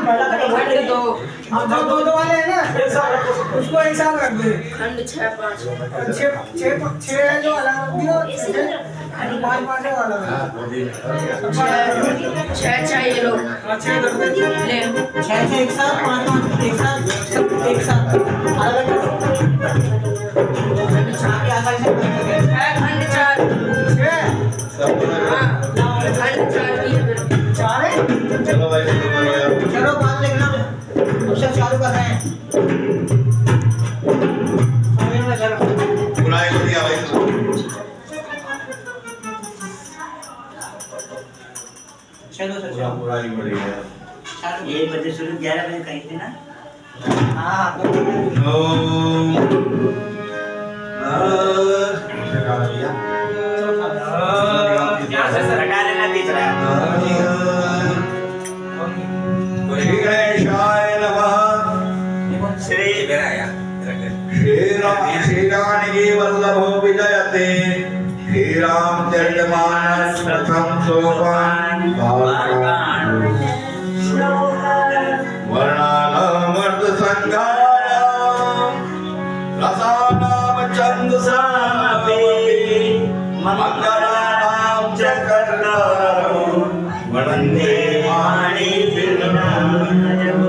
खंड दो। अब जो दो दो वाले हैं ना उसको एक साथ रख दे। खंड 6 5 छह है जो अलग रख दियो, पाँच पाँच है वाला। 6 ये लो। छह रख दे। ले 6 एक साथ, 5 5 एक साथ अलग छाके आसानी से बन सके। खंड 4 हाँ खंड 4 की है। 4 है। चलो भाई शुरू करो यार। चलो बात देखना, अब सब चालू कर रहे हैं। बुराई को दिया भाई तो। चलो सर पूरा बुराई बढ़ी है। 1 बजे शुरू 11 बजे कहीं थे ना। हाँ ओम शकाल भैया यहाँ से हटा लेना तीसरा। श्री गणेशाय नमः। श्री बेराया श्री जानकी वल्लभो विजयते। श्री रामचरितमानस प्रथम सोपान वर्णानामर्थ संगाराम रसानाम छंदसामपि मंगलानाम च कर्तारं वन्दे वाणी विनम्रं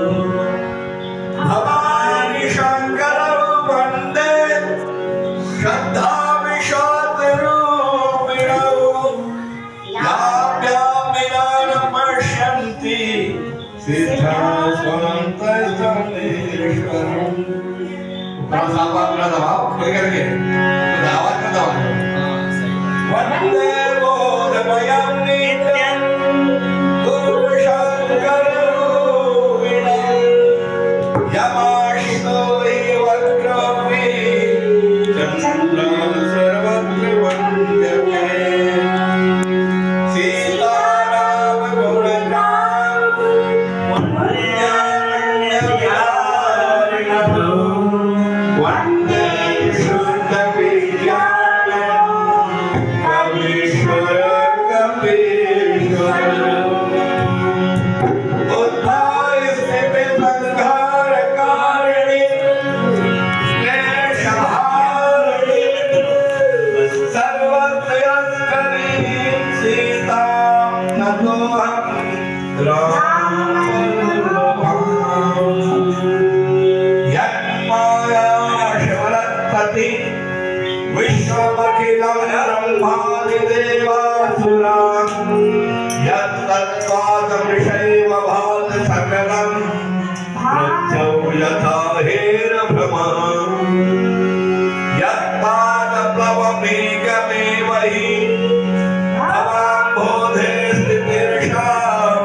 भवानी शंकरं वन्दे श्रद्धा विशोतरूपिणौ याभ्यां विना न पश्यन्ति सिद्धा स्वान्तस्तमेश्वरम्। थोड़ा सा अपना दबाव कोई करके आवाज का दबाव। वन्दे बोधमयं नित्यं गुरु शङ्कररूपिणं यमाशितो हि वक्रोऽपि चन्द्रं सर्वत्र वन्द्यते। सीताराम गुणगान वन्दे शुद्ध विज्ञानं कवीश्वर कपीश्वरम्। उद्धाय स्थिति संहारकारिणि क्लेशहारिणि सर्वत्रयस्करीं सीतां नतोऽहं यन्मायाशवरत्पति विश्वमखिलं ब्रह्मादिदेवासुरान् यत्तत्त्वादमृषैव भाति सकलं मृत्युं यथा हेरभ्रमः यत्पादप्लवमेकमेव हि भवाम्बोधे स्थितिर्षावताम्।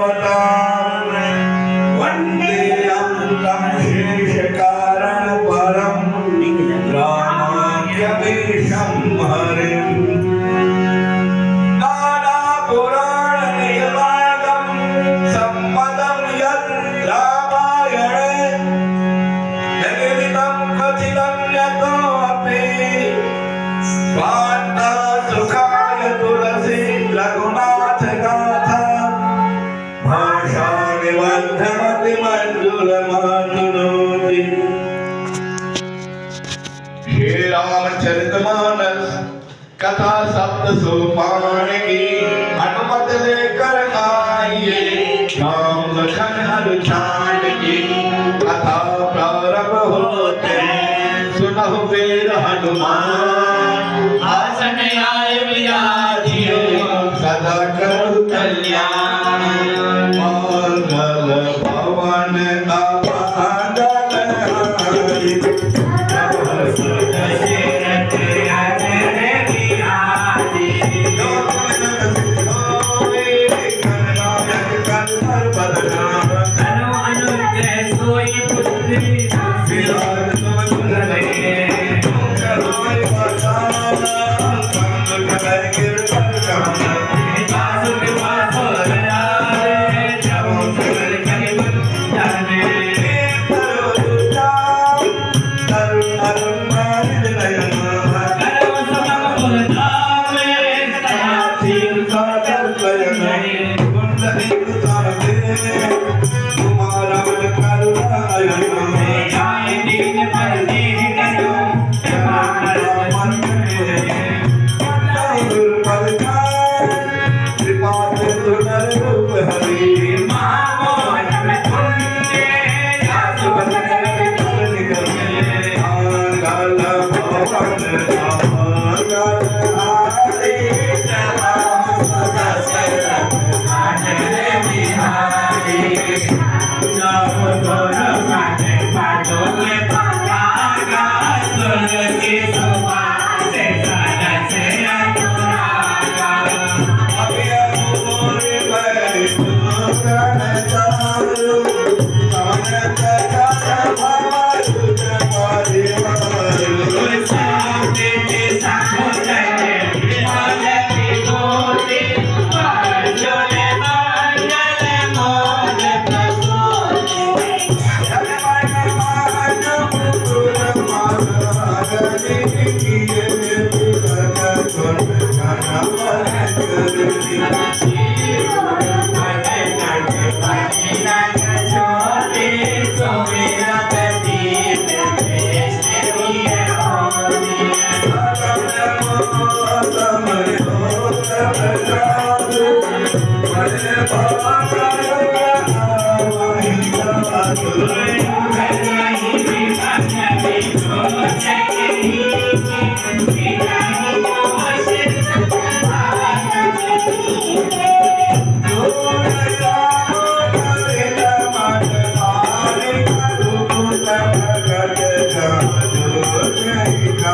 वन्देऽहं तं शेषकारणपरं रामाख्यमीशं हरिम्। नानापुराणनिर्मागं सम्मतं यत् रामायणे निगदितं क्वचिदन्यतोऽपि स्वान्तः सुखाय तुलसी रघुनाथ गाथा भाषानिबद्धमतिमञ्जुलमातुनोति। श्री रामचरितमानस कथा सप्त सोपान की अनुमत लेकर आइए। राम लखन हनुमान की कथा प्रारंभ होते सुनहु वीर हनुमान आसन आए विराजियो सदा करो कल्याण। मंगल भवन अभंगन हरि Thank you. Bye.